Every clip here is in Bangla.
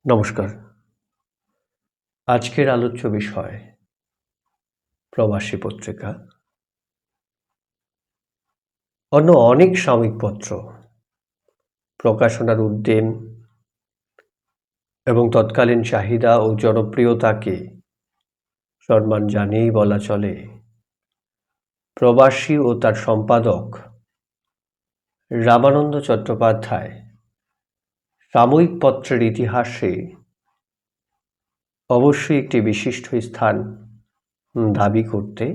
নমস্কার। আজকের আলোচ্য বিষয় প্রবাসী পত্রিকা। অন্য অনেক সাময়িক পত্র প্রকাশনার উদ্যম এবং তৎকালীন চাহিদা ও জনপ্রিয়তাকে সম্মান জানিয়েই বলা চলে প্রবাসী ও তার সম্পাদক রামানন্দ চট্টোপাধ্যায় সাময়িক পত্রের ইতিহাসে অবশ্যই একটি বিশিষ্ট স্থান দাবি করতে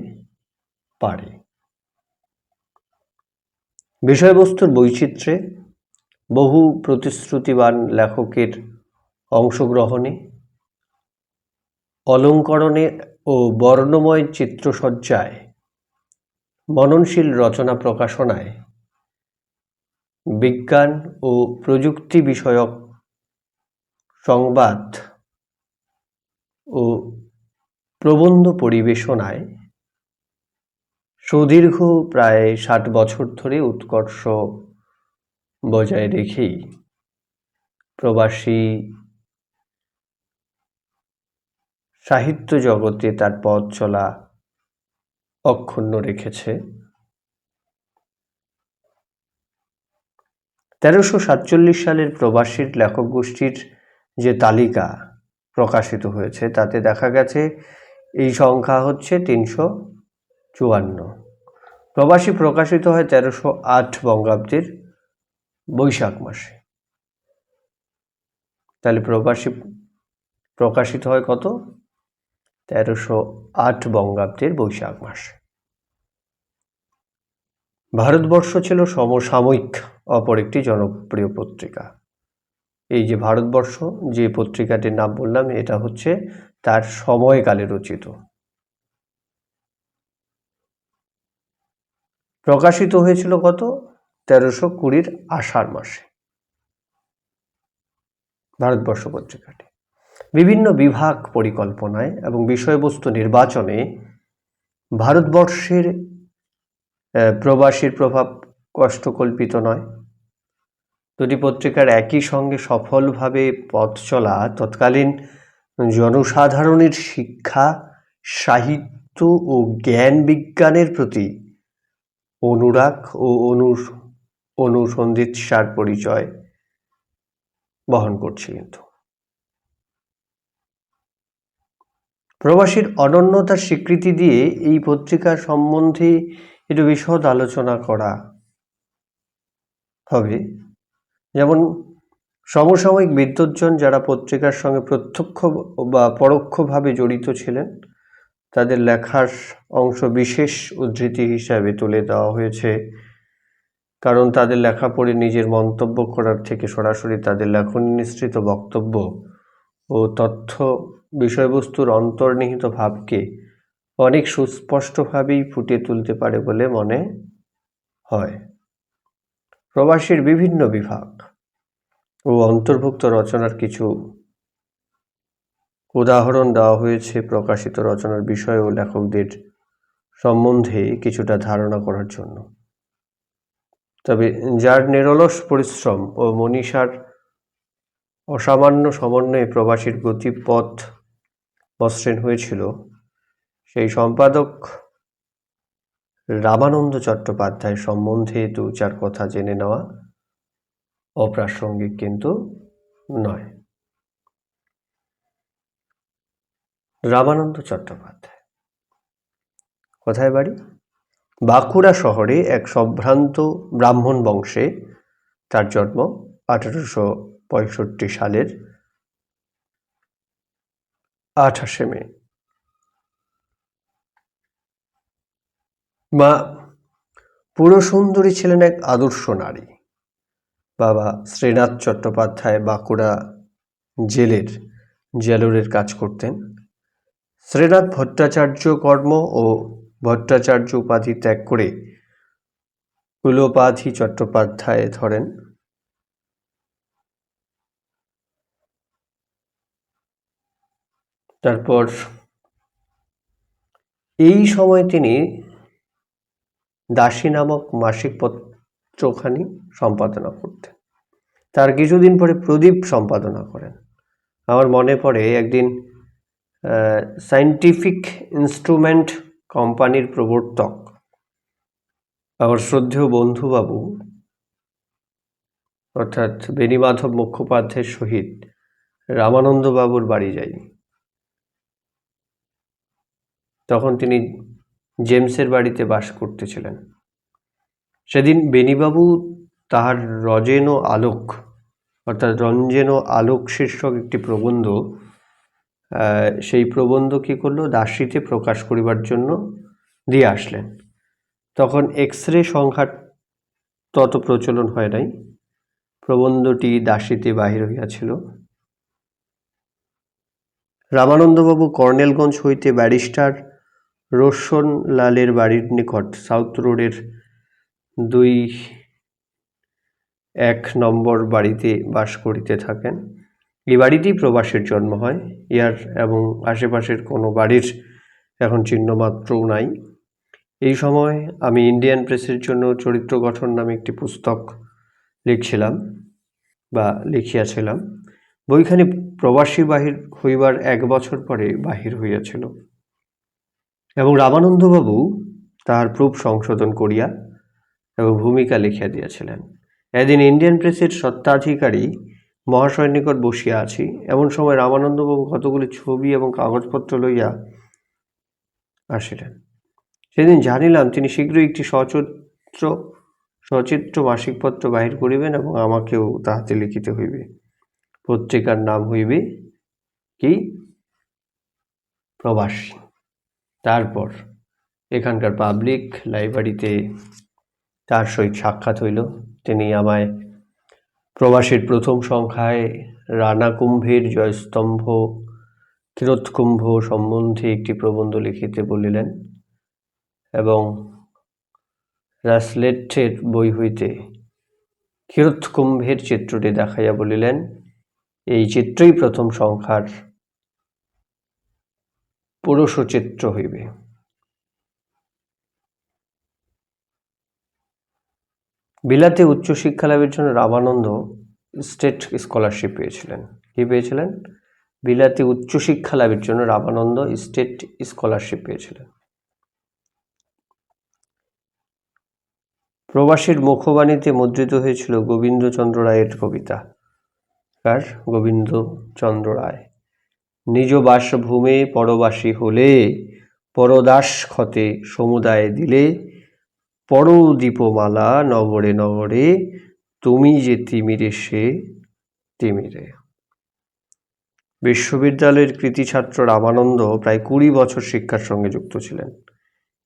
পারে। বিষয়বস্তুর বৈচিত্র্যে বহু প্রতিশ্রুতিবান লেখকের অংশগ্রহণে, অলঙ্করণে ও বর্ণময় চিত্রসজ্জায়, মননশীল রচনা প্রকাশনায়, বিজ্ঞান ও প্রযুক্তি বিষয়ক সংবাদ ও প্রবন্ধ পরিবেশনায় সুদীর্ঘ প্রায় ৬০ বছর ধরে উৎকর্ষ বজায় রেখেই প্রবাসী সাহিত্য জগতে তার পথ চলা অক্ষুণ্ণ রেখেছে। ১৩৪৭ সালের প্রবাসীর লেখক গোষ্ঠীর যে তালিকা প্রকাশিত হয়েছে তাতে দেখা গেছে এই সংখ্যা হচ্ছে ৩৫৪। প্রবাসী প্রকাশিত হয় ১৩০৮ বঙ্গাব্দের বৈশাখ মাসে। তাহলে প্রবাসী প্রকাশিত হয় কত? ১৩০৮ বঙ্গাব্দের বৈশাখ মাসে। ভারতবর্ষ ছিল সমসাময়িক অপর একটি জনপ্রিয় পত্রিকা। এই যে ভারতবর্ষ, যে পত্রিকাটির নাম বললাম, এটা হচ্ছে তার সময়কালে রচিত। প্রকাশিত হয়েছিল কত? ১৩২০ আষাঢ় মাসে ভারতবর্ষ পত্রিকাটি। বিভিন্ন বিভাগ পরিকল্পনায় এবং বিষয়বস্তু নির্বাচনে ভারতবর্ষের প্রবাসীর প্রভাব কষ্টকল্পিত নয়। দুটি পত্রিকার একই সঙ্গে সফলভাবে পথ চলা তৎকালীন জনসাধারণের শিক্ষা, সাহিত্য ও জ্ঞান বিজ্ঞানের প্রতি অনুরাগ ও অনুসন্ধিৎসার পরিচয় বহন করছে। কিন্তু প্রবাসীর অনন্যতার স্বীকৃতি দিয়ে এই পত্রিকার সম্বন্ধে একটু বিশদ আলোচনা করা হবে। যেমন সমসাময়িক বিদ্বজ্জন যারা পত্রিকার সঙ্গে প্রত্যক্ষ বা পরোক্ষভাবে জড়িত ছিলেন, তাদের লেখার অংশ বিশেষ উদ্ধৃতি হিসাবে তুলে দেওয়া হয়েছে, কারণ তাদের লেখা পড়ে নিজের মন্তব্য করার থেকে সরাসরি তাদের লেখনী নিঃসৃত বক্তব্য ও তথ্য বিষয়বস্তুর অন্তর্নিহিত ভাবকে অনেক সুস্পষ্টভাবেই ফুটিয়ে তুলতে পারে বলে মনে হয়। প্রবাসীর বিভিন্ন বিভাগ ও অন্তর্ভুক্ত রচনার কিছু উদাহরণ দেওয়া হয়েছে প্রকাশিত রচনার বিষয় ও লেখকদের সম্বন্ধে কিছুটা ধারণা করার জন্য। তবে যার নিরলস পরিশ্রম ও মনীষার অসামান্য সমন্বয়ে প্রবাসীর গতিপথ মসৃণ হয়েছিল, সেই সম্পাদক রামানন্দ চট্টোপাধ্যায় সম্বন্ধে দু চার কথা জেনে নেওয়া অপ্রাসঙ্গিক কিন্তু নয়। রামানন্দ চট্টোপাধ্যায় কোথায় বাড়ি? বাঁকুড়া শহরে এক সম্ভ্রান্ত ব্রাহ্মণ বংশে তার জন্ম ১৮৬৫ সালের ২৮শে মে। মা পুরসুন্দরী ছিলেন এক আদর্শ নারী। বাবা শ্রীনাথ চট্টোপাধ্যায় বাঁকুড়া জেলের জেলরের কাজ করতেন। শ্রীনাথ ভট্টাচার্য কর্ম ও ভট্টাচার্য উপাধি ত্যাগ করে কুলোপাধি চট্টোপাধ্যায় ধরেন। তারপর এই সময় তিনি দাসী নামক মাসিক পত্রখানি সম্পাদনা করতেন। তার কিছুদিন পরে প্রদীপ সম্পাদনা করেন। আমার মনে পড়ে একদিন সায়েন্টিফিক ইনস্ট্রুমেন্ট কোম্পানির প্রবর্তক আমার শ্রদ্ধেয় বন্ধুবাবু অর্থাৎ বেণীমাধব মুখোপাধ্যায়ের সহিত রামানন্দবাবুর বাড়ি যাই। তখন তিনি জেমসের বাড়িতে বাস করতেছিলেন। সেদিন বেণীবাবু তাহার রজেন আলোক অর্থাৎ রঞ্জেন আলোক শীর্ষক একটি প্রবন্ধ, সেই প্রবন্ধ কী করলো, দাসীতে প্রকাশ করিবার জন্য দিয়ে আসলেন। তখন এক্সরে সংখ্যার তত প্রচলন হয় নাই। প্রবন্ধটি দাসীতে বাহির হইয়াছিল। রামানন্দবাবু কর্নেলগঞ্জ হইতে ব্যারিস্টার রোশনলালের বাড়ির নিকট সাউথ রোডের 2-1 নম্বর বাড়িতে বাস করিতে থাকেন। এই বাড়িতেই প্রবাসীর জন্ম হয়। ইহার এবং আশেপাশের কোনো বাড়ির এখন চিহ্নমাত্রও নাই। এই সময় আমি ইন্ডিয়ান প্রেসের জন্য চরিত্র গঠন নামে একটি পুস্তক লিখিয়াছিলাম। বইখানি প্রবাসী বাহির হইবার 1 বছর পরে বাহির হইয়াছিল এবং রামানন্দবাবু তাহার প্রুফ সংশোধন করিয়া এবং ভূমিকা লিখিয়া দিয়াছিলেন। এদিন ইন্ডিয়ান প্রেসের স্বত্বাধিকারী মহাশয়ের নিকট বসিয়া আছি। এমন সময় রামানন্দবাবু কতগুলি ছবি এবং কাগজপত্র লইয়া আসিলেন। সেদিন জানিলাম তিনি শীঘ্রই একটি সচিত্র মাসিকপত্র বাহির করিবেন এবং আমাকেও তাহাতে লিখিতে হইবে। পত্রিকার নাম হইবে কি, প্রবাসী। তারপর এখানকার পাবলিক লাইব্রেরিতে তার সহিত সাক্ষাৎ হইল। তিনি আমায় প্রবাসীর প্রথম সংখ্যায় রানাকুম্ভের জয়স্তম্ভ কিরৎকুম্ভ সম্বন্ধে একটি প্রবন্ধ লিখিতে বলিলেন এবং রাসলেটের বই হইতে কিরৎকুম্ভের চিত্রটি দেখাইয়া বলিলেন, এই চিত্রই প্রথম সংখ্যার পুরুষচিত্র হইবে। বিলাতে উচ্চশিক্ষা লাভের জন্য রামানন্দ স্টেট স্কলারশিপ পেয়েছিলেন। কি পেয়েছিলেন? বিলাতে উচ্চশিক্ষা লাভের জন্য রামানন্দ স্টেট স্কলারশিপ পেয়েছিলেন। প্রবাসীর মুখবাণীতে মুদ্রিত হয়েছিল গোবিন্দচন্দ্র রায়ের কবিতা। কার? গোবিন্দচন্দ্র রায়। নিজ বাসভূমে পরবাসী হলে, পরদাস ক্ষতে সমুদায় দিলে, পরদীপমালা নগরে নগরে, তুমি যে তিমিরে সে তিমিরে। বিশ্ববিদ্যালয়ের কৃতি ছাত্র রামানন্দ প্রায় 20 বছর শিক্ষার সঙ্গে যুক্ত ছিলেন।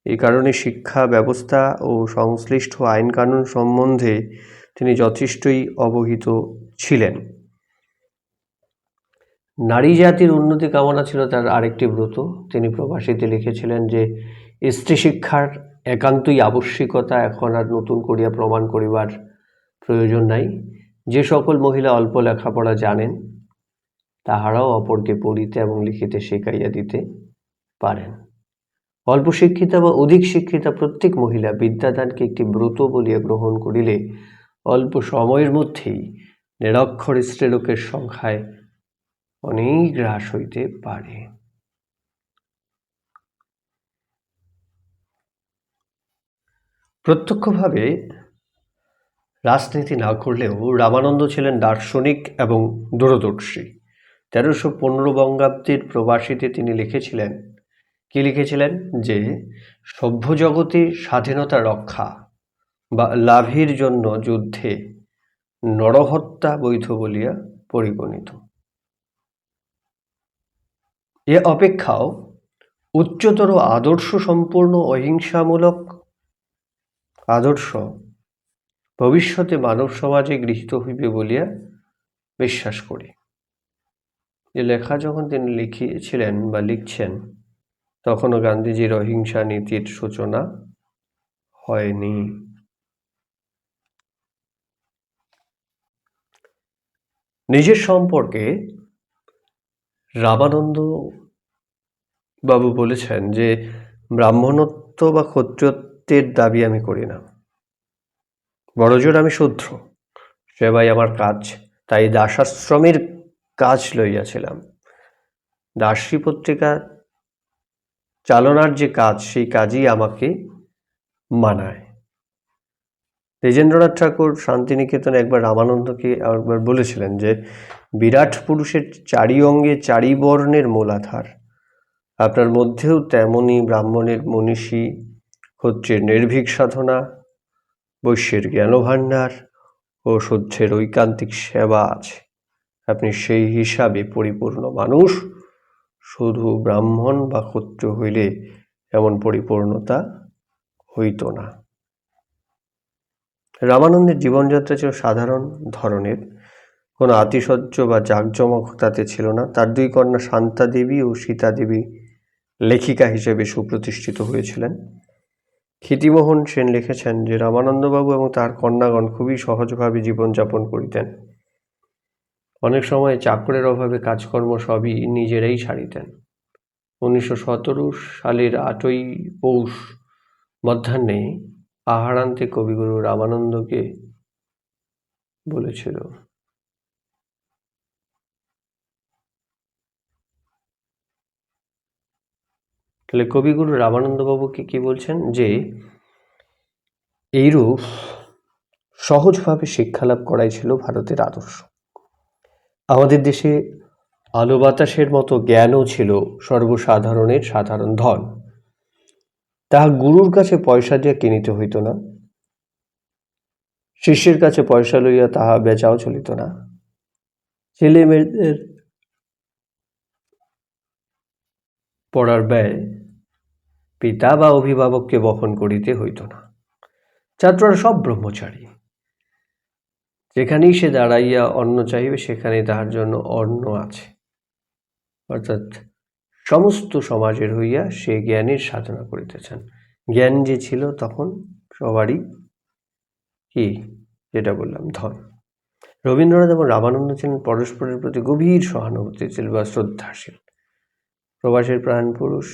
এই কারণে শিক্ষা ব্যবস্থা ও সংশ্লিষ্ট আইন কানুন সম্বন্ধে তিনি যথেষ্টই অবহিত ছিলেন। নারী জাতির উন্নতি কামনা ছিল তার আরেকটি ব্রত। তিনি প্রবাসীতে লিখেছিলেন যে স্ত্রী শিক্ষার একান্তই আবশ্যিকতা এখন আর নতুন করিয়া প্রমাণ করিবার প্রয়োজন নাই। যে সকল মহিলা অল্প লেখাপড়া জানেন তাহারাও অপরকে পড়িতে এবং লিখিতে শেখাইয়া দিতে পারেন। অল্প শিক্ষিতা বা অধিক শিক্ষিতা প্রত্যেক মহিলা বিদ্যাদানকে একটি ব্রত বলিয়া গ্রহণ করিলে অল্প সময়ের মধ্যেই নিরক্ষর স্ত্রীলোকের সংখ্যায় অনেক হ্রাস হইতে পারে। প্রত্যক্ষভাবে রাজনীতি না করলেও রামানন্দ ছিলেন দার্শনিক এবং দূরদর্শী। 1315 বঙ্গাব্দের প্রবাসীতে তিনি লিখেছিলেন যে সভ্য জগতে স্বাধীনতা রক্ষা বা লাভের জন্য যুদ্ধে নরহত্যা বৈধ বলিয়া পরিগণিত। এ অপেক্ষাও উচ্চতর আদর্শ সম্পূর্ণ অহিংসামূলক আদর্শ ভবিষ্যতে মানব সমাজে গৃহীত হইবে বলিয়া বিশ্বাস করি। এ লেখা যখন তিনি লিখিয়েছিলেন বা লিখছেন তখনও গান্ধীজির অহিংসা নীতির সূচনা হয়নি। নিজের সম্পর্কে রামানন্দ বাবু বলেছেন যে ব্রাহ্মণত্ব বা ক্ষত্রিয়ত্বের দাবি আমি করি না, বড়জোর আমি শূদ্র, সেবাই আমার কাজ। তাই দাসাশ্রমের কাজ লইয়াছিলাম। দাসী পত্রিকা চালনার যে কাজ, সেই কাজই আমাকে মানায়। দ্বিজেন্দ্রনাথ ঠাকুর শান্তিনিকেতনে একবার রামানন্দকে একবার বলেছিলেন যে বিরাট পুরুষের চারি অঙ্গে চারি বর্ণের মূলাধার, আপনার মধ্যেও তেমনি ব্রাহ্মণের মনীষী, ক্ষত্রিয়ের নির্ভীক সাধনা, বৈশ্যের জ্ঞানভাণ্ডার ও শূদ্রের ঐকান্তিক সেবা আছে। আপনি সেই হিসাবে পরিপূর্ণ মানুষ। শুধু ব্রাহ্মণ বা ক্ষত্রিয় হইলে এমন পরিপূর্ণতা হইত না। রামানন্দের জীবনযাত্রা ছিল সাধারণ ধরনের, কোনো আতিশয্য বা জাঁকজমক তাতে ছিল না। তার দুই কন্যা শান্তা দেবী ও সীতা দেবী লেখিকা হিসেবে সুপ্রতিষ্ঠিত হয়েছিলেন। ক্ষিতিমোহন সেন লিখেছেন যে রামানন্দবাবু এবং তার কন্যাগণ খুবই সহজভাবে জীবনযাপন করিতেন। অনেক সময় চাকরের অভাবে কাজকর্ম সবই নিজেরাই সারিতেন। 1917 সালের 8ই পৌষ মধ্যাহ্নে আহারান্তে কবিগুরু রামানন্দকে বলেছিল, তাহলে কবিগুরু রামানন্দবাবুকে কি বলছেন যে এইরূপ সহজভাবে শিক্ষালাভ করাই ছিল ভারতের আদর্শ। আমাদের দেশে আলো বাতাসের মতো জ্ঞানও ছিল সর্বসাধারণের সাধারণ ধন। তাহা গুরুর কাছে পয়সা দিয়া কিনিতে হইত না, শিষ্যের কাছে পয়সা লইয়া তাহা বেচাও চলিত না। ছেলে মেয়েদের পড়ার ব্যয় পিতা বা অভিভাবককে বহন করিতে হইত না। ছাত্ররা সব ব্রহ্মচারী, যেখানেই সে দাঁড়াইয়া অন্ন চাহিবে সেখানেই তাহার জন্য অন্ন আছে। অর্থাৎ সমস্ত সমাজের হইয়া সে জ্ঞানের সাধনা করিতেছেন। জ্ঞান যে ছিল তখন সবারই কি, যেটা বললাম, ধন। রবীন্দ্রনাথ এবং রামানন্দ ছিলেন পরস্পরের প্রতি গভীর সহানুভূতিশীল বা শ্রদ্ধাশীল। প্রবাসের প্রাণ পুরুষ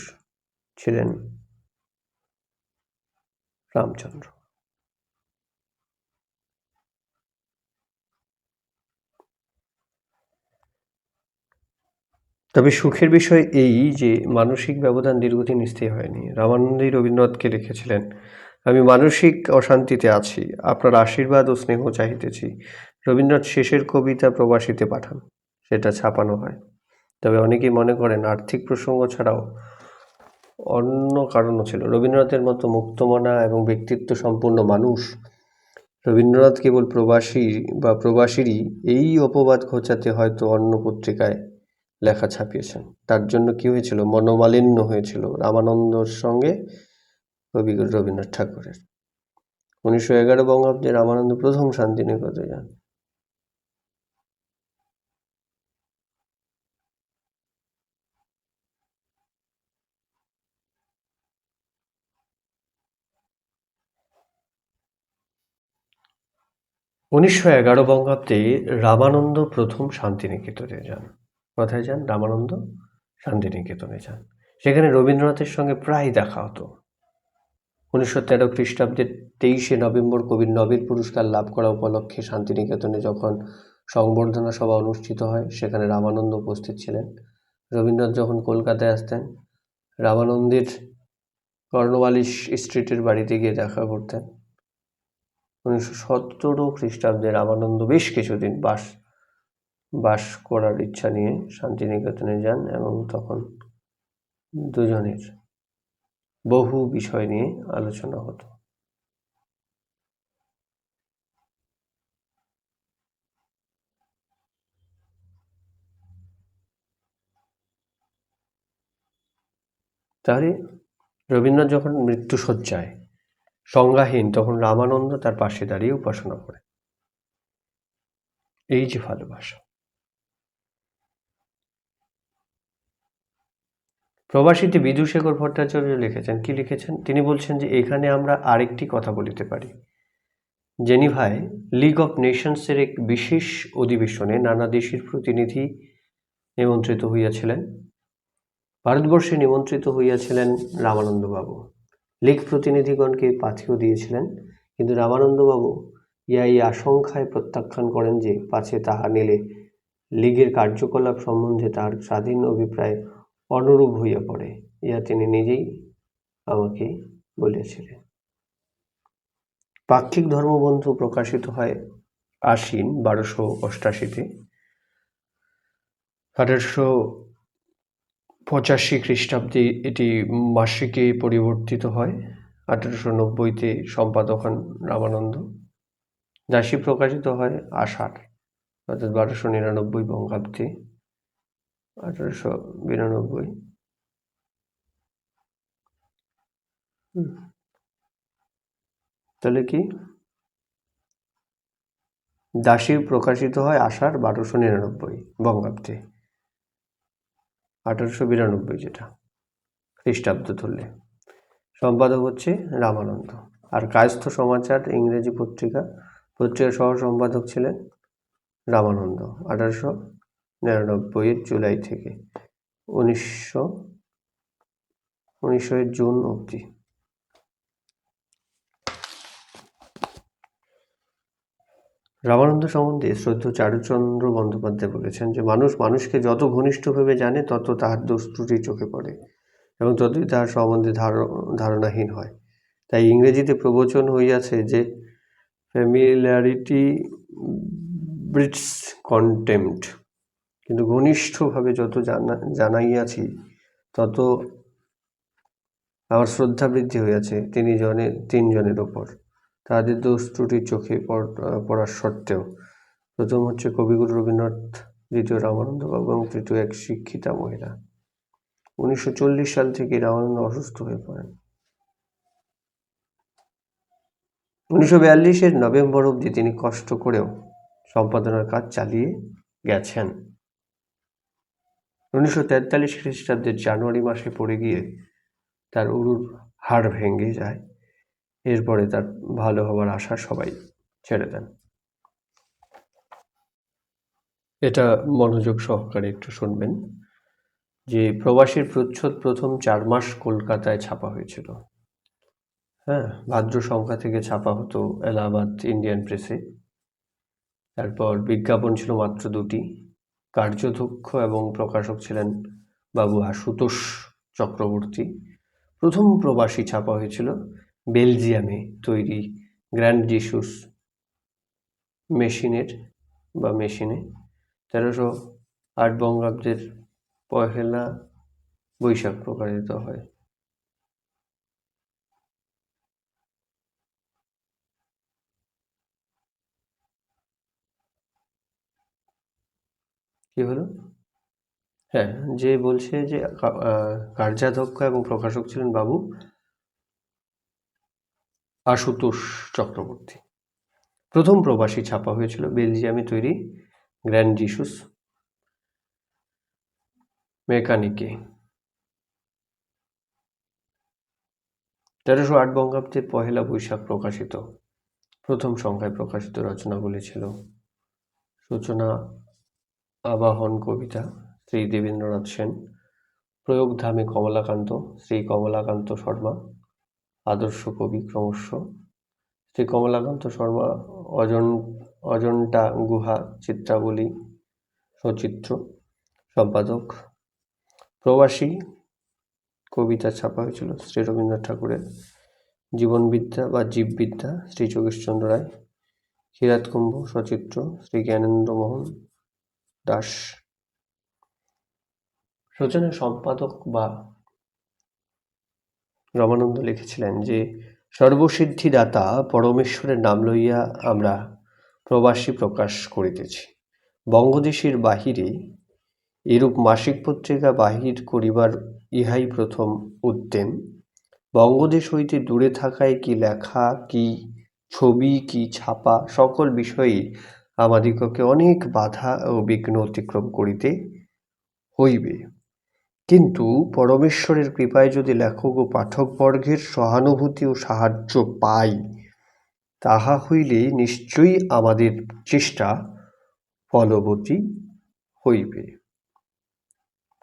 ছিলেন রামচন্দ্র। তবে সুখের বিষয় এই যে মানসিক ব্যবধান দীর্ঘদিন স্থায়ী হয়নি। রামানন্দই রবীন্দ্রনাথকে লিখেছিলেন, আমি মানসিক অশান্তিতে আছি, আপনার আশীর্বাদ ও স্নেহ চাহিতেছি। রবীন্দ্রনাথ শেষের কবিতা প্রবাসীতে পাঠান, সেটা ছাপানো হয়। তবে অনেকেই মনে করেন আর্থিক প্রসঙ্গ ছাড়াও অন্য কারণও ছিল। রবীন্দ্রনাথের মতো মুক্তমনা এবং ব্যক্তিত্ব সম্পন্ন মানুষ রবীন্দ্রনাথ কেবল প্রবাসী বা প্রবাসীরই এই অপবাদ ঘোচাতে হয়তো অন্য পত্রিকায় লেখা ছাপিয়েছেন। তার জন্য কি হয়েছিল, মনোমালিন্য হয়েছিল রামানন্দর সঙ্গে কবিগুরু রবীন্দ্রনাথ ঠাকুরের। 1911 বঙ্গাব্দে রামানন্দ প্রথম শান্তিনিকেতনে যান। বঙ্গাব্দে রামানন্দ প্রথম শান্তিনিকেতনে যান। কোথায় যান? রামানন্দ শান্তিনিকেতনে যান। সেখানে রবীন্দ্রনাথের সঙ্গে প্রায় দেখা হতো। 1913 খ্রিস্টাব্দের 23শে নভেম্বর কবির নোবেল পুরস্কার লাভ করা উপলক্ষে শান্তিনিকেতনে যখন সংবর্ধনা সভা অনুষ্ঠিত হয়, সেখানে রামানন্দ উপস্থিত ছিলেন। রবীন্দ্রনাথ যখন কলকাতায় আসতেন, রামানন্দের কর্নওয়ালিস স্ট্রিটের বাড়িতে গিয়ে দেখা করতেন। 1917 খ্রিস্টাব্দে রামানন্দ বেশ কিছুদিন বাস করার ইচ্ছা নিয়ে শান্তিনিকেতনে যান এবং তখন দুজনের বহু বিষয় নিয়ে আলোচনা হতো। তাহলে রবীন্দ্রনাথ যখন মৃত্যুশয্যায় সংজ্ঞাহীন, তখন রামানন্দ তার পাশে দাঁড়িয়ে উপাসনা করে। এই যে ভালোবাসা। প্রবাসীতে বিধুশেখর ভট্টাচার্য লিখেছেন, কি লিখেছেন? তিনি বলছেন যে এখানে আমরা আরেকটি কথা বলিতে পারি। জেনিভায় লীগ অফ নেশনসের এক বিশেষ অধিবেশনে নানা দেশের প্রতিনিধি নিমন্ত্রিত হইয়াছিলেন। ভারতবর্ষে নিমন্ত্রিত হইয়াছিলেন রামানন্দবাবু। লীগ প্রতিনিধিগণকে পাথেয় দিয়েছিলেন, কিন্তু রামানন্দবাবু এই আশঙ্কায় প্রত্যাখ্যান করেন যে পাছে তাহা নিলে লীগের কার্যকলাপ সম্বন্ধে তার স্বাধীন অভিপ্রায় অনুরূপ হইয়া পড়ে, ইহা তিনি নিজেই আমাকে বলিয়াছিলেন। পাক্ষিক ধর্মবন্ধু প্রকাশিত হয় আশ্বিন 1288-তে। 1885 খ্রিস্টাব্দে এটি মাসিকে পরিবর্তিত হয়। 1890-তে সম্পাদক হন রামানন্দ। দাসী প্রকাশিত হয় আষাঢ় অর্থাৎ 1299 বঙ্গাব্দে। 1892 তাহলে কি দাসী প্রকাশিত হয় আষাঢ় 1299 বঙ্গাব্দে, 1892 যেটা খ্রিস্টাব্দ ধরলে। সম্পাদক হচ্ছে রামানন্দ। আর কায়স্থ সমাচার ইংরেজি পত্রিকার সহ সম্পাদক ছিলেন রামানন্দ 1899 জুলাই থেকে 1900 জুন অবধি। রামানন্দ সম্বন্ধে শ্রদ্ধেয় চারুচন্দ্র বন্দ্যোপাধ্যায় বলেছেন যে মানুষ মানুষকে যত ঘনিষ্ঠভাবে জানে তত তাহার দোষ ত্রুটি চোখে পড়ে এবং ততই তাহার সম্বন্ধে ধারণাহীন হয়। তাই ইংরেজিতে প্রবচন হইয়াছে যে ফ্যামিলিয়ারিটি ব্রিডস কন্টেম্পট, কিন্তু ঘনিষ্ঠভাবে যত জানাইয়াছি তত আমার শ্রদ্ধা বৃদ্ধি হইয়াছে তিনজনের ওপর, তাদের দোষ ত্রুটি চোখে পড়ার সত্ত্বেও। প্রথম হচ্ছে কবিগুরু রবীন্দ্রনাথ, দ্বিতীয় রামানন্দ বাবু এবং তৃতীয় এক শিক্ষিতা মহিলা। 1940 সাল থেকে রামানন্দ অসুস্থ হয়ে পড়েন। 1942-এর নভেম্বর অবধি তিনি কষ্ট করেও সম্পাদনার কাজ চালিয়ে গেছেন। 1943 খ্রিস্টাব্দের জানুয়ারি মাসে পড়ে গিয়ে তার উরুর হাড় ভেঙে যায়। এরপরে তার ভালো হওয়ার আশা সবাই ছেড়ে দেন। এটা মনোযোগ সহকারে একটু শুনবেন যে প্রবাসীর প্রচ্ছদ প্রথম 4 মাস কলকাতায় ছাপা হয়েছিল। ভাদ্র সংখ্যা থেকে ছাপা হতো এলাহাবাদ ইন্ডিয়ান প্রেসে। তারপর বিজ্ঞাপন ছিল মাত্র 2টি। কার্যধ্যক্ষ এবং প্রকাশক ছিলেন বাবু আশুতোষ চক্রবর্তী। প্রথম প্রবাসী ছাপা হয়েছিল বেলজিয়ামে তৈরি গ্র্যান্ড জিসুস মেশিনে 1308 বঙ্গাব্দের 1 বৈশাখ প্রকাশিত হয়। কি হলো? হ্যাঁ, যে বলছে যে কার্যাধ্যক্ষ এবং প্রকাশক ছিলেন বাবু আশুতোষ চক্রবর্তী। প্রথম প্রবাসী ছাপা হয়েছিল বেলজিয়ামে তৈরি গ্র্যান্ড জিসুস মেকানিকে। 1308 বঙ্গাব্দের 1 বৈশাখ প্রকাশিত। প্রথম সংখ্যায় প্রকাশিত রচনাগুলি ছিল সূচনা আবাহন কবিতা শ্রী দেবেন্দ্রনাথ সেন, প্রয়োগধামে কমলাকান্ত শ্রী কমলাকান্ত শর্মা, আদর্শ কবি ক্রমশ শ্রী কমলাকান্ত শর্মা, অজন্তা গুহা চিত্রাবলী সচিত্র সম্পাদক। প্রবাসী কবিতা ছাপা হয়েছিল শ্রী রবীন্দ্রনাথ ঠাকুরের, জীবনবিদ্যা বা জীববিদ্যা শ্রী যোগেশচন্দ্র রায়, কিরাতকুম্ভ সচিত্র শ্রী জ্ঞানেন্দ্রমোহন দাস। রচনার সম্পাদক বা রামানন্দ লিখেছিলেন যে সর্বসিদ্ধিদাতা পরমেশ্বরের নাম লইয়া আমরা প্রবাসী প্রকাশ করিতেছি। বঙ্গদেশের বাহিরে এরূপ মাসিক পত্রিকা বাহির করিবার ইহাই প্রথম উদ্যম। বঙ্গদেশ হইতে দূরে থাকায় কি লেখা, কি ছবি, কি ছাপা সকল বিষয়েই আমাদিগকে অনেক বাধা ও বিঘ্ন অতিক্রম করিতে হইবে। কিন্তু পরমেশ্বরের কৃপায় যদি লেখক ও পাঠকবর্গের সহানুভূতি ও সাহায্য পাই, তাহা হইলে নিশ্চয়ই আমাদের চেষ্টা ফলবতী হইবে।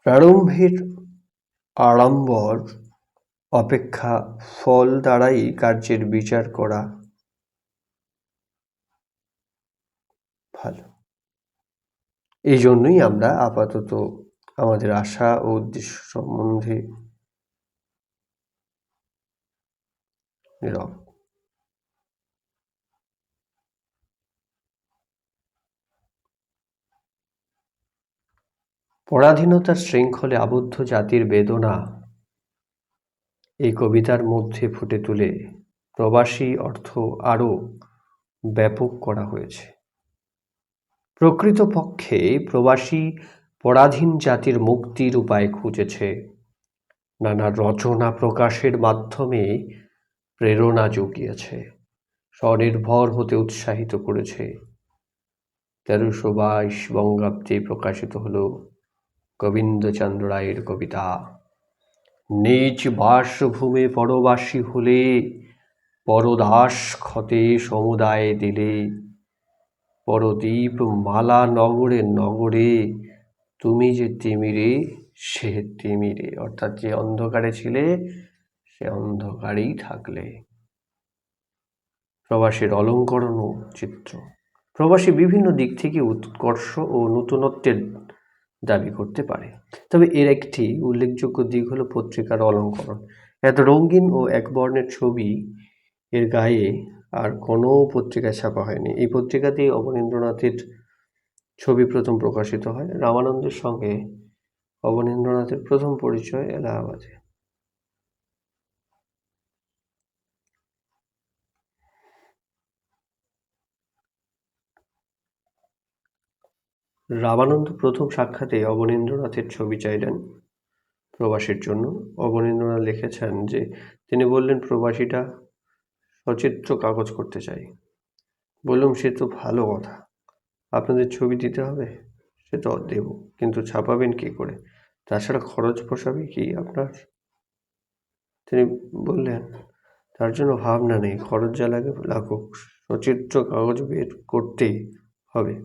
প্রারম্ভের আড়ম্বর অপেক্ষা ফল দ্বারাই কার্যের বিচার করা ভালো। এই জন্যই আমরা আপাতত আমাদের আশা ও উদ্দেশ্য সম্বন্ধে নীরব। পরাধীনতার শৃঙ্খলে আবদ্ধ জাতির বেদনা এই কবিতার মধ্যে ফুটে তুলে প্রবাসী অর্থ আরও ব্যাপক করা হয়েছে। প্রকৃতপক্ষে প্রবাসী পরাধীন জাতির মুক্তির উপায় খুঁজেছে, নানা রচনা প্রকাশের মাধ্যমে প্রেরণা জুগিয়েছে, স্বনির্ভর হতে উৎসাহিত করেছে। 1322 বঙ্গাব্দে প্রকাশিত হল গোবিন্দচন্দ্র রায়ের কবিতা নিজ বাসভূমে পরবাসী হলে পরদাস ক্ষতে সমুদায় দিলে পরদীপ মালা নগরে নগরে তুমি যে তিমিরে সে তিমিরে, অর্থাৎ যে অন্ধকারে ছিলে সে অন্ধকারেই থাকলে। প্রবাসীর অলঙ্করণ ও চিত্র। প্রবাসী বিভিন্ন দিক থেকে উৎকর্ষ ও নূতনত্বের দাবি করতে পারে, তবে এর একটি উল্লেখযোগ্য দিক হলো পত্রিকার অলঙ্করণ। এত রঙিন ও একবর্ণের ছবি এর গায়ে আর কোনো পত্রিকায় ছাপা হয়নি। এই পত্রিকাতেই অবনীন্দ্রনাথের ছবি প্রথম প্রকাশিত হয়। রামানন্দের সঙ্গে অবনীন্দ্রনাথের প্রথম পরিচয় এলাহাবাদে। রামানন্দ প্রথম সাক্ষাতে অবনীন্দ্রনাথের ছবি চাইলেন প্রবাসীর জন্য। অবনীন্দ্রনাথ লিখেছেন যে তিনি বললেন, প্রবাসীটা সচিত্র কাগজ করতে চাই। বললাম, সে তো ভালো কথা, আপনাদের ছবি দিতে হবে। সে তো দেব, কিন্তু ছাপাবেন কি করে? তাছাড়া খরচ পোষাবে কি আপনার? তিনি বললেন, তার জন্য ভাবনা নেই, খরচ যা লাগে লাগুক, সচিত্র কাগজ বের করতেই হবে।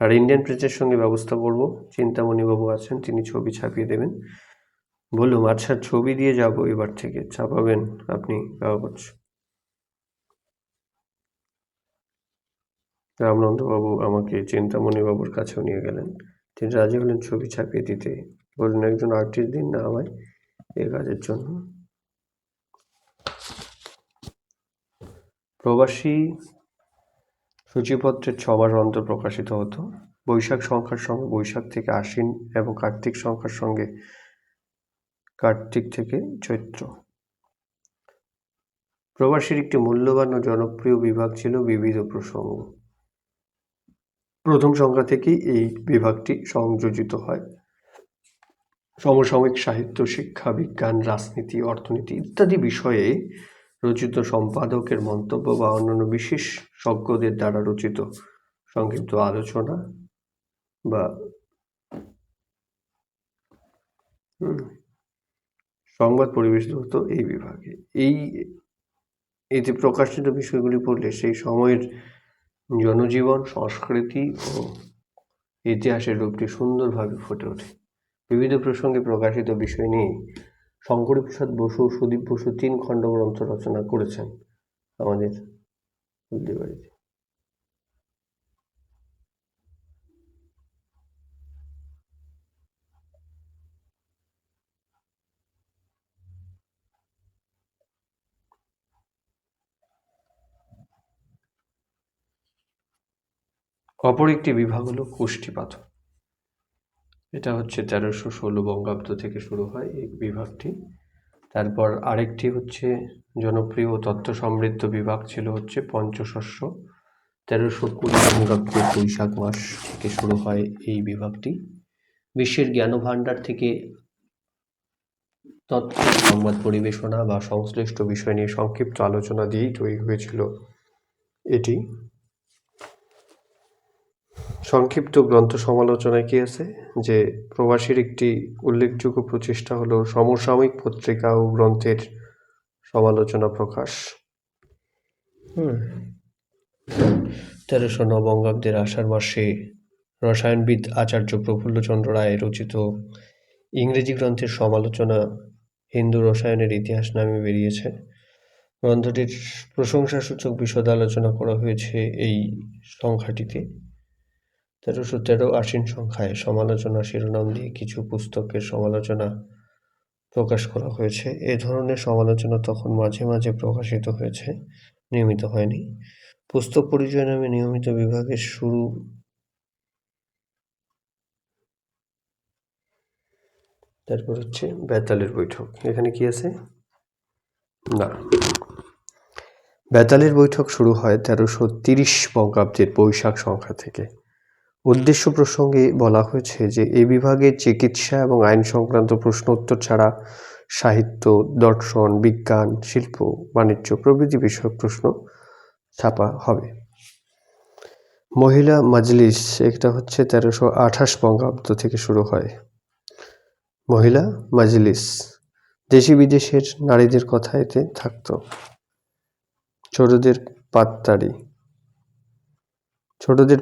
আর ইন্ডিয়ান প্রেসের সঙ্গে ব্যবস্থা করব, চিন্তামণিবাবু আছেন, তিনি ছবি ছাপিয়ে দেবেন। বললুম, আচ্ছা, ছবি দিয়ে যাব, এবার থেকে ছাপাবেন আপনি কাগজ। রামনন্দবাবু আমাকে চিন্তামণিবাবুর কাছেও নিয়ে গেলেন। তিনি রাজি হলেন ছবি ছাপিয়ে দিতে। বললেন, একজন আর্টিস্ট দিন না আমায় এই কাজের জন্য। প্রবাসী সূচিপত্রের 6 মাস অন্তর প্রকাশিত হতো। বৈশাখ সংখ্যার সঙ্গে বৈশাখ থেকে আশ্বিন এবং কার্তিক সংখ্যার সঙ্গে কার্তিক থেকে চৈত্র। প্রবাসীর একটি মূল্যবান ও জনপ্রিয় বিভাগ ছিল বিবিধ প্রসঙ্গ। প্রথম সংখ্যা থেকেই এই বিভাগটি সংযোজিত হয়। সমসাময়িক সাহিত্য, শিক্ষা, বিজ্ঞান, রাজনীতি, অর্থনীতি ইত্যাদি বিষয়ে রচিত সম্পাদকের মন্তব্য বা অন্যান্য বিশেষজ্ঞদের দ্বারা রচিত সংক্ষিপ্ত আলোচনা বা সংবাদ পরিবেশিত হতো এই বিভাগে। এতে প্রকাশিত বিষয়গুলি পড়লে সেই সময়ের জনজীবন, সংস্কৃতি ও ইতিহাসের রূপটি সুন্দরভাবে ফুটে ওঠে। বিবিধ প্রসঙ্গে প্রকাশিত বিষয় নিয়ে শঙ্করপ্রসাদ বসু ও সুদীপ বসু 3 খণ্ড গ্রন্থ রচনা করেছেন আমাদের হলদিবাড়িতে। অপর একটি বিভাগ হলো কুষ্টিপাথর। এটা হচ্ছে 1316 বঙ্গাব্দ থেকে শুরু হয় এই বিভাগটি। তারপর আরেকটি হচ্ছে জনপ্রিয় তথ্য সমৃদ্ধ বিভাগ ছিল হচ্ছে পঞ্চশস্য। 1320 বঙ্গাব্দে বৈশাখ মাস থেকে শুরু হয় এই বিভাগটি। বিশ্বের জ্ঞানভাণ্ডার থেকে তথ্য, সংবাদ পরিবেশনা বা সংশ্লিষ্ট বিষয় নিয়ে সংক্ষিপ্ত আলোচনা দিয়েই তৈরি হয়েছিল এটি। সংক্ষিপ্ত গ্রন্থ সমালোচনায় কি আছে যে প্রবাসীর একটি উল্লেখযোগ্য প্রচেষ্টা হলো সমসাময়িক পত্রিকা ও গ্রন্থের সমালোচনা প্রকাশ। 1309 বঙ্গাব্দের আষাঢ় মাসে রসায়নবিদ আচার্য প্রফুল্লচন্দ্র রায় রচিত ইংরেজি গ্রন্থের সমালোচনা হিন্দু রসায়নের ইতিহাস নামে বেরিয়েছে। গ্রন্থটির প্রশংসাসূচক বিশদ আলোচনা করা হয়েছে এই সংখ্যাটিতে। 1313 আশ্বিন সংখ্যায় সমালোচনা শিরোনাম দিয়ে কিছু পুস্তকের সমালোচনা প্রকাশ করা হয়েছে। এ ধরনের সমালোচনা তখন মাঝে মাঝে প্রকাশিত হয়েছে, নিয়মিত হয়নি। পুস্তক পরিচয় নামে নিয়মিত বিভাগের শুরু তারপর হচ্ছে বেতালের বৈঠক। এখানে কি আছে না, বেতালের বৈঠক শুরু হয় 1330 বঙ্গাব্দের বৈশাখ সংখ্যা থেকে। উদ্দেশ্য প্রসঙ্গে বলা হয়েছে যে এই বিভাগে চিকিৎসা এবং আইন সংক্রান্ত প্রশ্ন উত্তর ছাড়া সাহিত্য, দর্শন, বিজ্ঞান, শিল্প, বাণিজ্য প্রভৃতি বিষয়ক প্রশ্ন ছাপা হবে। মহিলা মাজলিস, এটা হচ্ছে 1328 বঙ্গাব্দ থেকে শুরু হয়। মহিলা মাজলিস, দেশি বিদেশের নারীদের কথা এতে থাকতো। ছোটদের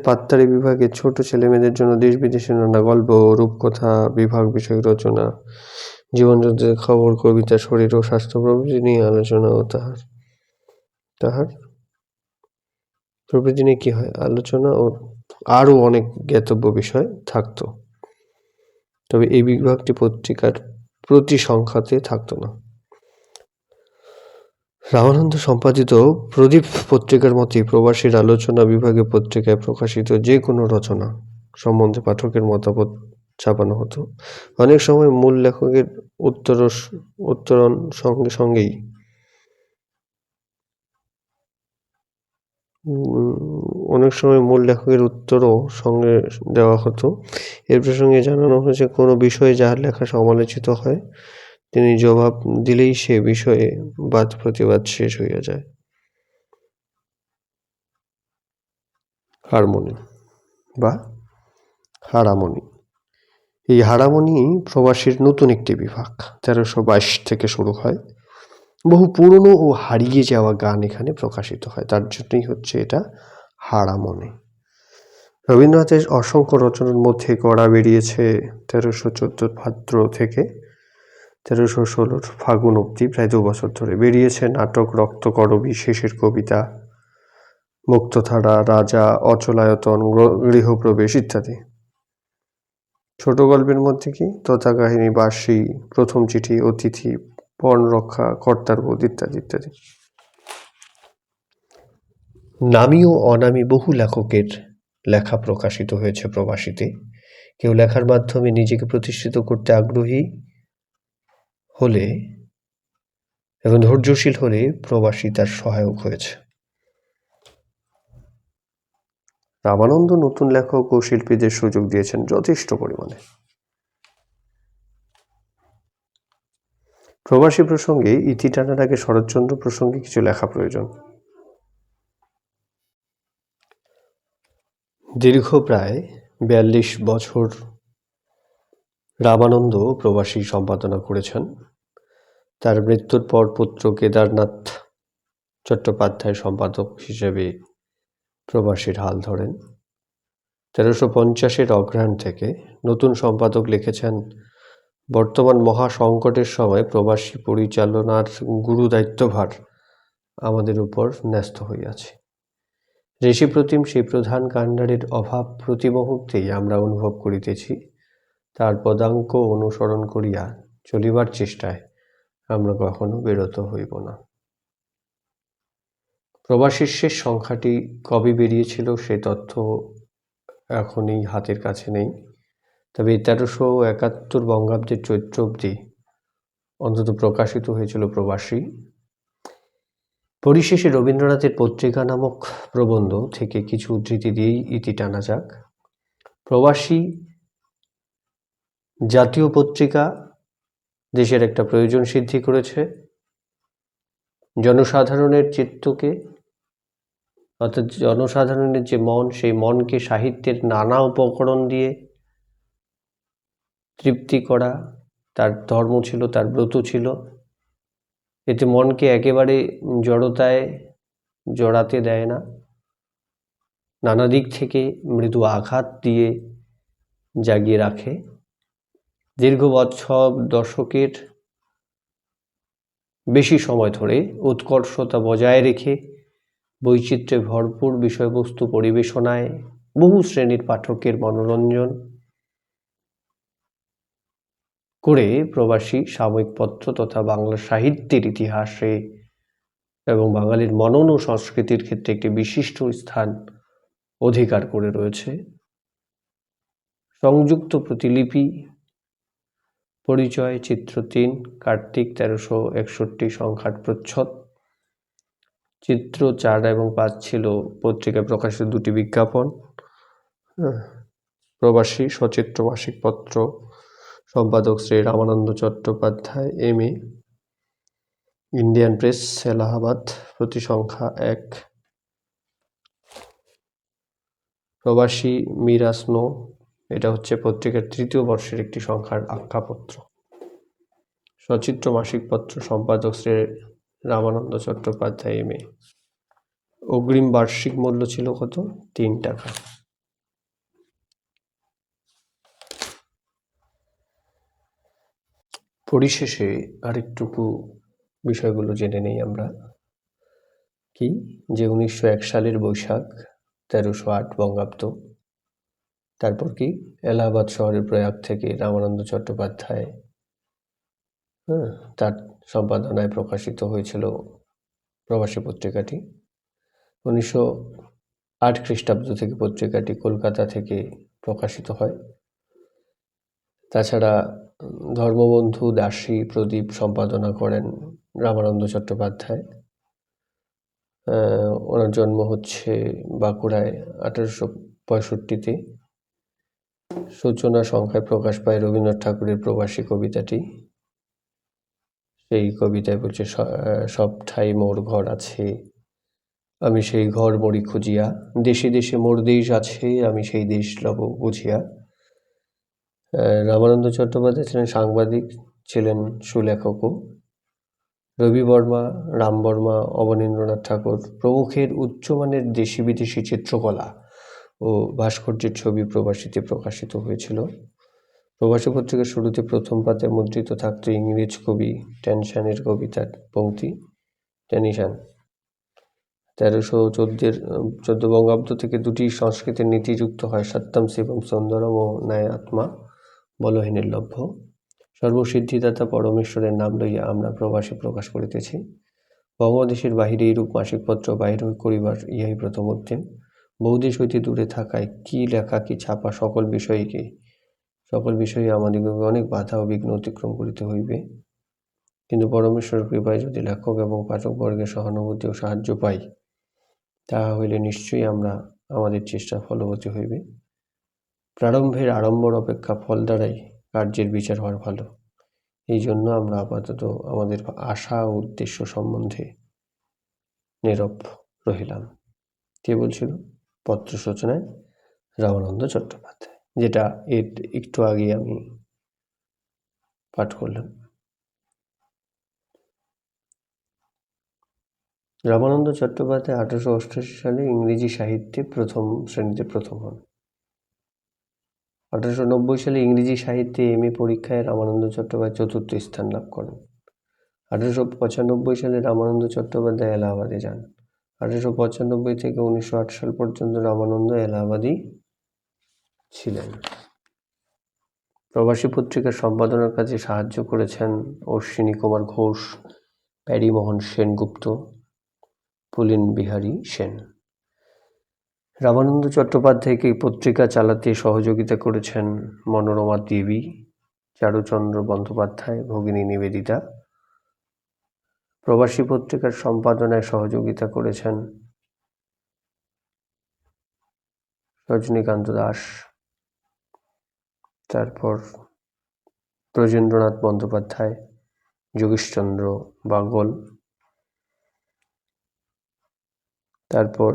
পাত্তাড়ি বিভাগে ছোট ছেলেমেয়েদের জন্য দেশ বিদেশের নানা গল্প, রূপকথা, বিভাগ বিষয়ক রচনা, জীবনযুদ্ধের খবর, কবিতা, শরীর ও স্বাস্থ্য প্রভৃতি নিয়ে আলোচনা ও তাহার প্রভৃতি নিয়ে কি হয় আলোচনা ও আরও অনেক জ্ঞাতব্য বিষয় থাকতো। তবে এই বিভাগটি পত্রিকার প্রতি সংখ্যাতে থাকতো না। রামানন্দ সম্পাদিত প্রদীপ পত্রিকার মতে প্রবাসীর আলোচনা বিভাগে পত্রিকায় প্রকাশিত যে কোনো রচনা সম্বন্ধে পাঠকের মতামত ছাপানো হতো। অনেক সময় মূল লেখকের উত্তরণ সঙ্গেই উত্তরও সঙ্গে দেওয়া হতো। এর প্রসঙ্গে জানানো হয়েছে কোনো বিষয়ে যার লেখা সমালোচিত হয় তিনি জবাব দিলেই সে বিষয়ে বাদ প্রতিবাদ শেষ হইয়া যায়। হারমোনি বা হারামনি, এই হারামনি প্রবাসীর নতুন একটি বিভাগ। 1322 থেকে শুরু হয়। বহু পুরনো ও হারিয়ে যাওয়া গান এখানে প্রকাশিত হয়, তার জন্যই হচ্ছে এটা হারামনি। রবীন্দ্রনাথের অসংখ্য রচনার মধ্যে গড়া বেরিয়েছে 1314 ভাদ্র থেকে 1316 ফাগুন অবধি প্রায় 2 বছর ধরে। বেরিয়েছে নাটক রক্তকরবী, শেষের কবিতা, মুক্তধারা, রাজা, অচলায়তন, গৃহপ্রবেশ ইত্যাদি। ছোট গল্পের মধ্যে কি তথাকাহিনী, বাসী, প্রথম চিঠি, অতিথি, পণরক্ষা, কর্তার বোধ ইত্যাদি ইত্যাদি। নামী ও অনামী বহু লেখকের লেখা প্রকাশিত হয়েছে প্রবাসীতে। কেউ লেখার মাধ্যমে নিজেকে প্রতিষ্ঠিত করতে আগ্রহী হলে এবং ধৈর্যশীল হলে প্রবাসী তার সহায়ক হয়েছে। রামানন্দ নতুন লেখক ও শিল্পীদের সুযোগ দিয়েছেন যথেষ্ট পরিমাণে। প্রবাসী প্রসঙ্গে ইতি টানার আগে শরৎচন্দ্র প্রসঙ্গে কিছু লেখা প্রয়োজন। দীর্ঘ প্রায় 42 বছর রামানন্দ প্রবাসী সম্পাদনা করেছেন। তার মৃত্যুর পর পুত্র কেদারনাথ চট্টোপাধ্যায় সম্পাদক হিসেবে প্রবাসীর হাল ধরেন। 1350-এর অগ্রহায়ণ থেকে নতুন সম্পাদক লিখেছেন, বর্তমান মহা সংকটের সময় প্রবাসী পরিচালনার গুরু দায়িত্বভার আমাদের উপর ন্যস্ত হইয়াছে। ঋষিপ্রতিম সেই প্রধান কাণ্ডারের অভাব প্রতি মুহূর্তেই আমরা অনুভব করিতেছি। তার পদাঙ্ক অনুসরণ করিয়া চলিবার চেষ্টায় আমরা কখনো বিরত হইব না। প্রবাসীর শেষ সংখ্যাটি কবে বেরিয়েছিল সে তথ্য এখনই হাতের কাছে নেই। তবে 1371 বঙ্গাব্দের চৈত্র অবধি অন্তত প্রকাশিত হয়েছিল প্রবাসী। পরিশেষে রবীন্দ্রনাথের পত্রিকা নামক প্রবন্ধ থেকে কিছু উদ্ধৃতি দিয়েই ইতি টানা যাক। প্রবাসী জাতীয় পত্রিকা দেশের একটা প্রয়োজন সিদ্ধি করেছে। জনসাধারণের চিত্তকে, অর্থাৎ জনসাধারণের যে মন, সেই মনকে সাহিত্যের নানা উপকরণ দিয়ে তৃপ্তি করা তার ধর্ম ছিল, তার ব্রত ছিল। এতে মনকে একেবারে জড়তায় জড়াতে দেয় না, নানা দিক থেকে মৃদু আঘাত দিয়ে জাগিয়ে রাখে। দীর্ঘ বছর দশকের বেশি সময় ধরে উৎকর্ষতা বজায় রেখে বৈচিত্র্যে ভরপুর বিষয়বস্তু পরিবেশনায় বহু শ্রেণীর পাঠকের মনোরঞ্জন করে প্রবাসী সাময়িক পত্র তথা বাংলা সাহিত্যের ইতিহাসে এবং বাঙালির মনন ও সংস্কৃতির ক্ষেত্রে একটি বিশিষ্ট স্থান অধিকার করে রয়েছে। সংযুক্ত প্রতিলিপি, পরিচয়, চিত্র 3, কার্তিক 1361 সংখ্যার প্রচ্ছদ, চিত্র 4 এবং 5 ছিল পত্রিকায় প্রকাশিত 2টি বিজ্ঞাপন। প্রবাসী সচিত্র মাসিক পত্র, সম্পাদক Shri Ramananda Chattopadhyay MA, Indian press, Allahabad, প্রতি সংখ্যা 1। প্রবাসী মিরাসনো, এটা হচ্ছে পত্রিকার 3য় বর্ষের একটি সংখ্যার আখ্যাপত্র। সচিত্র মাসিক পত্র, সম্পাদক শ্রী রামানন্দ চট্টোপাধ্যায় MA। অগ্রিম বার্ষিক মূল্য ছিল কত? 3 টাকা। পরিশেষে আরেকটুকু বিষয়গুলো জেনে নেই আমরা, কি যে 1901 সালের বৈশাখ 1308 বঙ্গাব্দ, তারপর কি এলাহাবাদ শহরের প্রয়াগ থেকে রামানন্দ চট্টোপাধ্যায় তার সম্পাদনায় প্রকাশিত হয়েছিল প্রবাসী পত্রিকাটি। 1908 খ্রিস্টাব্দ থেকে পত্রিকাটি কলকাতা থেকে প্রকাশিত হয়। তাছাড়া ধর্মবন্ধু, দাসী, প্রদীপ সম্পাদনা করেন রামানন্দ চট্টোপাধ্যায়। ওনার জন্ম হচ্ছে বাঁকুড়ায় 1865-তে। সূচনা সংখ্যায় প্রকাশ পায় রবীন্দ্রনাথ ঠাকুরের প্রবাসী কবিতাটি। সেই কবিতায় বলছে, সব ঠাই মোর ঘর আছে, আমি সেই ঘর মরি খুঁজিয়া, দেশে দেশে মোর দেশ আছে, আমি সেই দেশ লব বুঝিয়া। রামানন্দ চট্টোপাধ্যায় ছিলেন সাংবাদিক, ছিলেন সুলেখকও। রবি বর্মা, রাম বর্মা, অবনীন্দ্রনাথ ঠাকুর প্রমুখের উচ্চমানের দেশি বিদেশি চিত্রকলা ও ভাস্কর্যের ছবি প্রবাসীতে প্রকাশিত হয়েছিল। প্রবাসী পত্রিকার শুরুতে প্রথম পাতায় মুদ্রিত থাকত ইংরেজ কবি টেনিসনের কবিতার পংক্তি। টেনিসন 1314 বঙ্গাব্দ থেকে 2টি সংস্কৃতের নীতি যুক্ত হয়, সত্যম শিবম সুন্দরম ও ন্যায় আত্মা বলহীনের লভ্য। সর্বসিদ্ধিদাতা পরমেশ্বরের নাম লইয়া আমরা প্রবাসী প্রকাশ করিতেছি। বঙ্গদেশের বাহিরে এইরূপ মাসিক পত্র বাহির করিবার ইহাই প্রথম উদ্যম। বহুদেশ হইতে দূরে থাকায় কি লেখা কি ছাপা সকল বিষয়ে আমাদিগকে অনেক বাধা ও বিঘ্ন অতিক্রম করিতে হইবে। কিন্তু পরমেশ্বরের কৃপায় যদি লেখক এবং পাঠকবর্গের সহানুভূতি ও সাহায্য পাই, তাহা হইলে নিশ্চয়ই আমাদের চেষ্টা ফলবতী হইবে। প্রারম্ভের আড়ম্বর অপেক্ষা ফল দ্বারাই কার্যের বিচার হওয়ার ভালো। এই জন্য আমরা আপাতত আমাদের আশা ও উদ্দেশ্য সম্বন্ধে নীরব রহিলাম। কে বলছিল? পত্র সূচনায় রামানন্দ চট্টোপাধ্যায়, যেটা একটু আগে আমি পাঠ করলাম। রামানন্দ চট্টোপাধ্যায় 1888 সালে ইংরেজি সাহিত্যে প্রথম শ্রেণীতে প্রথম হন। 1890 সালে ইংরেজি সাহিত্যে MA পরীক্ষায় রামানন্দ চট্টোপাধ্যায় 4র্থ স্থান লাভ করেন। 1895 সালে রামানন্দ চট্টোপাধ্যায় এলাহাবাদে যান। 1895 থেকে 1908 সাল পর্যন্ত রামানন্দ এলাহাবাদই ছিলেন। প্রবাসী পত্রিকার সম্পাদনার কাজে সাহায্য করেছেন অশ্বিনী কুমার ঘোষ, প্যারীমোহন সেনগুপ্ত, পুলিন বিহারী সেন। রামানন্দ চট্টোপাধ্যায়কে পত্রিকা চালাতে সহযোগিতা করেছেন মনোরমা দেবী, চারুচন্দ্র বন্দ্যোপাধ্যায়, ভগিনী নিবেদিতা। প্রবাসী পত্রিকার সম্পাদনায় সহযোগিতা করেছেন রজনীকান্ত দাস, তারপর ব্রজেন্দ্রনাথ বন্দ্যোপাধ্যায়, যোগীশচন্দ্র বাগল, তারপর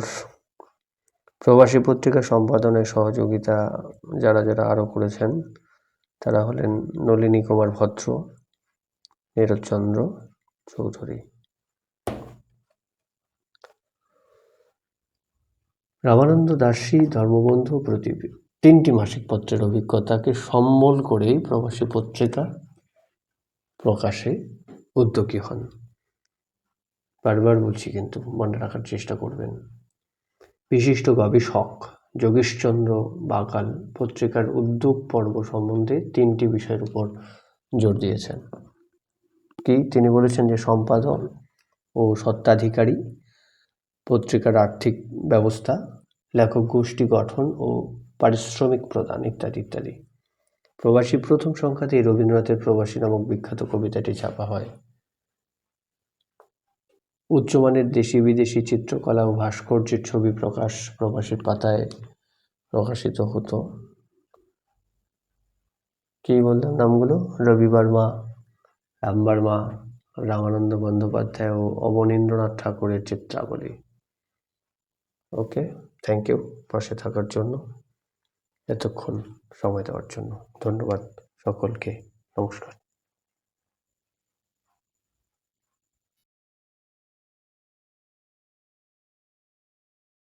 প্রবাসী পত্রিকা সম্পাদনায় সহযোগিতা যারা আরও করেছেন তারা হলেন নলিনী কুমার ভদ্র, নীরজচন্দ্র চৌধুরী। রামানন্দ দাসী, ধর্মবন্ধু, প্রদীপ 3টি মাসিক পত্রের অভিজ্ঞতাকে সম্বল করেই প্রবাসী পত্রিকা প্রকাশে উদ্যোগী হন। বারবার বলছি, কিন্তু মনে রাখার চেষ্টা করবেন। বিশিষ্ট গবেষক যোগেশচন্দ্র বাকাল পত্রিকার উদ্যোগ পর্ব সম্বন্ধে 3টি বিষয়ের উপর জোর দিয়েছেন। কি তিনি বলেছেন যে সম্পাদন ও স্বত্বাধিকারী, পত্রিকার আর্থিক ব্যবস্থা, লেখক গোষ্ঠী গঠন ও পারিশ্রমিক প্রদান ইত্যাদি ইত্যাদি। প্রবাসী প্রথম সংখ্যাতেই রবীন্দ্রনাথের প্রবাসী নামক বিখ্যাত কবিতাটি ছাপা হয়। উচ্চমানের দেশি বিদেশি চিত্রকলা ও ভাস্কর্যের ছবি প্রকাশ প্রবাসীর পাতায় প্রকাশিত হতো। কি বললাম নামগুলো? রবি বর্মা, রাম বর্মা, রামানন্দ বন্দ্যোপাধ্যায় ও অবনীন্দ্রনাথ ঠাকুরের চিত্রাবলী। ওকে, থ্যাংক ইউ পাশে থাকার জন্য, এতক্ষণ সময় দেওয়ার জন্য ধন্যবাদ সকলকে। নমস্কার।